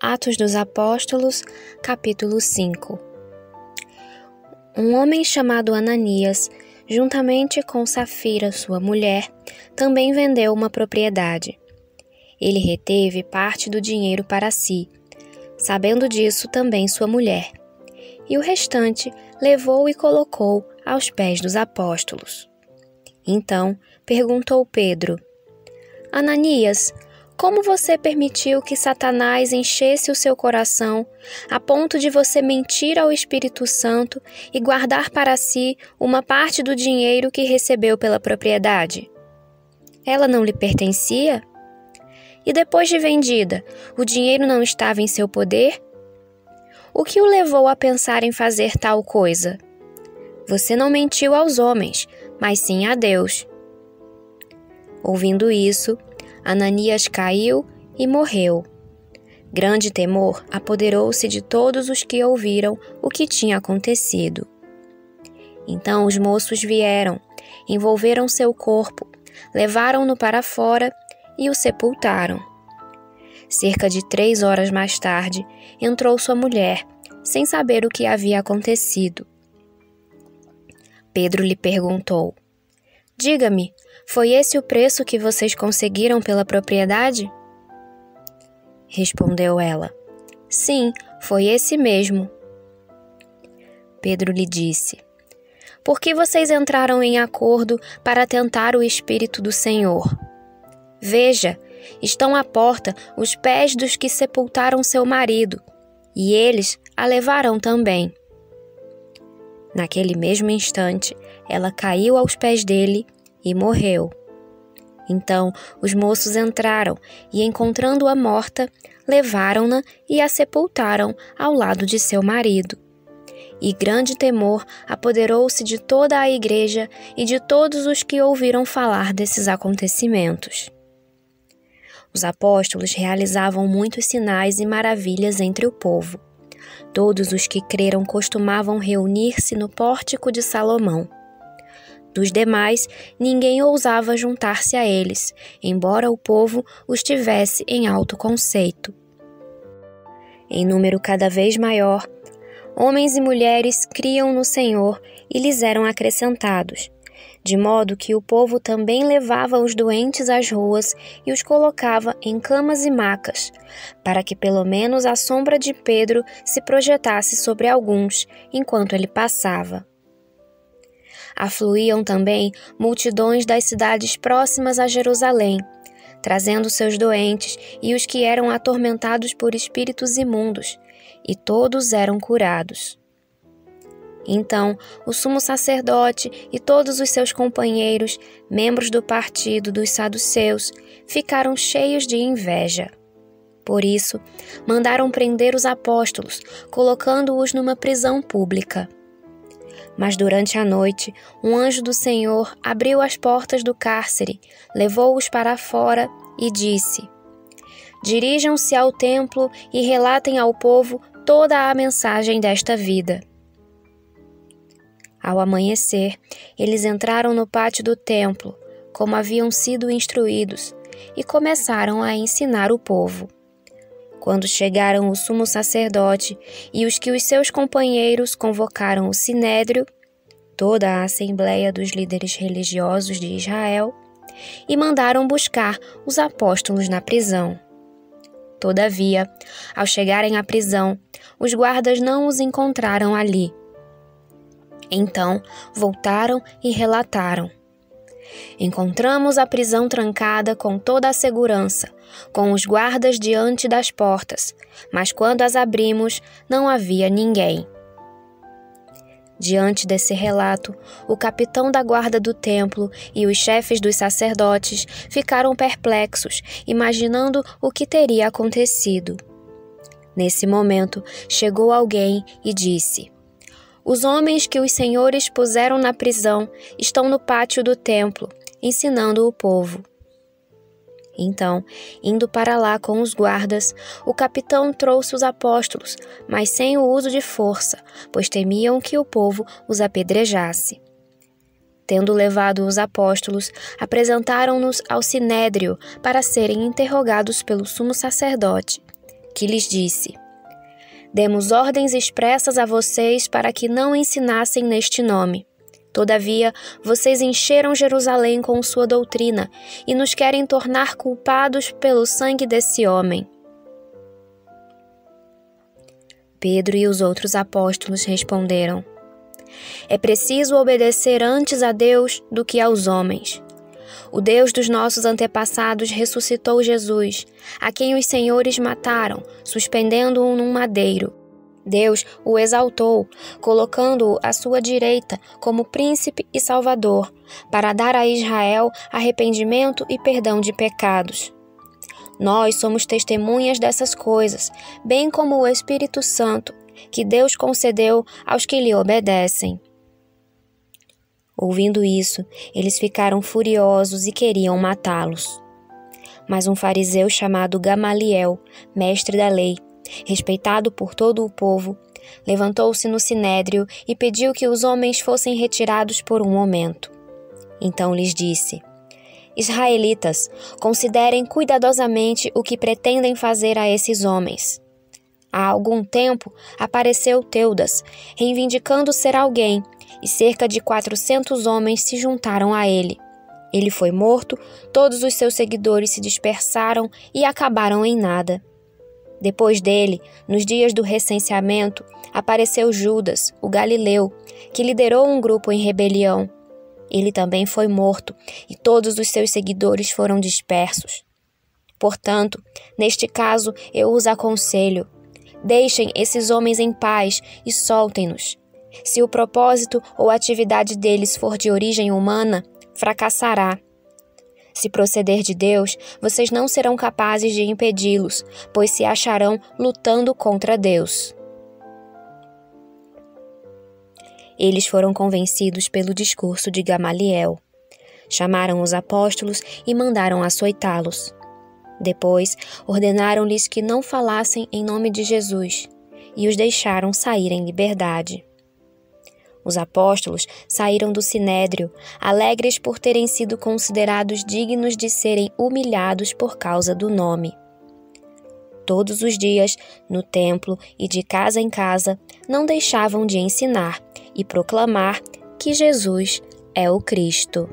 Atos dos Apóstolos, capítulo 5. Um homem chamado Ananias, juntamente com Safira, sua mulher, também vendeu uma propriedade. Ele reteve parte do dinheiro para si, sabendo disso também sua mulher, e o restante levou e colocou aos pés dos apóstolos. Então perguntou Pedro: Ananias, como você permitiu que Satanás enchesse o seu coração a ponto de você mentir ao Espírito Santo e guardar para si uma parte do dinheiro que recebeu pela propriedade? Ela não lhe pertencia? E depois de vendida, o dinheiro não estava em seu poder? O que o levou a pensar em fazer tal coisa? Você não mentiu aos homens, mas sim a Deus. Ouvindo isso, Ananias caiu e morreu. Grande temor apoderou-se de todos os que ouviram o que tinha acontecido. Então os moços vieram, envolveram seu corpo, levaram-no para fora e o sepultaram. Cerca de 3 horas mais tarde, entrou sua mulher, sem saber o que havia acontecido. Pedro lhe perguntou: Diga-me, foi esse o preço que vocês conseguiram pela propriedade? Respondeu ela: Sim, foi esse mesmo. Pedro lhe disse: Por que vocês entraram em acordo para tentar o Espírito do Senhor? Veja, estão à porta os pés dos que sepultaram seu marido, e eles a levarão também. Naquele mesmo instante, ela caiu aos pés dele e morreu. Então os moços entraram e, encontrando-a morta, levaram-na e a sepultaram ao lado de seu marido. E grande temor apoderou-se de toda a igreja e de todos os que ouviram falar desses acontecimentos. Os apóstolos realizavam muitos sinais e maravilhas entre o povo. Todos os que creram costumavam reunir-se no pórtico de Salomão. Dos demais, ninguém ousava juntar-se a eles, embora o povo os tivesse em alto conceito. Em número cada vez maior, homens e mulheres criam no Senhor e lhes eram acrescentados, de modo que o povo também levava os doentes às ruas e os colocava em camas e macas, para que pelo menos a sombra de Pedro se projetasse sobre alguns, enquanto ele passava. Afluíam também multidões das cidades próximas a Jerusalém, trazendo seus doentes e os que eram atormentados por espíritos imundos, e todos eram curados. Então, o sumo sacerdote e todos os seus companheiros, membros do partido dos saduceus, ficaram cheios de inveja. Por isso, mandaram prender os apóstolos, colocando-os numa prisão pública. Mas durante a noite, um anjo do Senhor abriu as portas do cárcere, levou-os para fora e disse: Dirijam-se ao templo e relatem ao povo toda a mensagem desta vida. Ao amanhecer, eles entraram no pátio do templo, como haviam sido instruídos, e começaram a ensinar o povo. Quando chegaram o sumo sacerdote e os que os seus companheiros convocaram o sinédrio, toda a assembleia dos líderes religiosos de Israel, e mandaram buscar os apóstolos na prisão. Todavia, ao chegarem à prisão, os guardas não os encontraram ali. Então, voltaram e relataram: Encontramos a prisão trancada com toda a segurança, com os guardas diante das portas, mas quando as abrimos, não havia ninguém. Diante desse relato, o capitão da guarda do templo e os chefes dos sacerdotes ficaram perplexos, imaginando o que teria acontecido. Nesse momento, chegou alguém e disse: Os homens que os senhores puseram na prisão estão no pátio do templo, ensinando o povo. Então, indo para lá com os guardas, o capitão trouxe os apóstolos, mas sem o uso de força, pois temiam que o povo os apedrejasse. Tendo levado os apóstolos, apresentaram-nos ao sinédrio para serem interrogados pelo sumo sacerdote, que lhes disse: Demos ordens expressas a vocês para que não ensinassem neste nome. Todavia, vocês encheram Jerusalém com sua doutrina e nos querem tornar culpados pelo sangue desse homem. Pedro e os outros apóstolos responderam: É preciso obedecer antes a Deus do que aos homens. O Deus dos nossos antepassados ressuscitou Jesus, a quem os senhores mataram, suspendendo-o num madeiro. Deus o exaltou, colocando-o à sua direita como príncipe e salvador, para dar a Israel arrependimento e perdão de pecados. Nós somos testemunhas dessas coisas, bem como o Espírito Santo, que Deus concedeu aos que lhe obedecem. Ouvindo isso, eles ficaram furiosos e queriam matá-los. Mas um fariseu chamado Gamaliel, mestre da lei, respeitado por todo o povo, levantou-se no sinédrio e pediu que os homens fossem retirados por um momento. Então lhes disse: Israelitas, considerem cuidadosamente o que pretendem fazer a esses homens. Há algum tempo apareceu Teudas, reivindicando ser alguém, e cerca de 400 homens se juntaram a ele. Ele foi morto, todos os seus seguidores se dispersaram e acabaram em nada. Depois dele, nos dias do recenseamento, apareceu Judas, o galileu, que liderou um grupo em rebelião. Ele também foi morto, e todos os seus seguidores foram dispersos. Portanto, neste caso, eu os aconselho: deixem esses homens em paz e soltem-nos. Se o propósito ou atividade deles for de origem humana, fracassará. Se proceder de Deus, vocês não serão capazes de impedi-los, pois se acharão lutando contra Deus. Eles foram convencidos pelo discurso de Gamaliel. Chamaram os apóstolos e mandaram açoitá-los. Depois, ordenaram-lhes que não falassem em nome de Jesus e os deixaram sair em liberdade. Os apóstolos saíram do sinédrio, alegres por terem sido considerados dignos de serem humilhados por causa do nome. Todos os dias, no templo e de casa em casa, não deixavam de ensinar e proclamar que Jesus é o Cristo.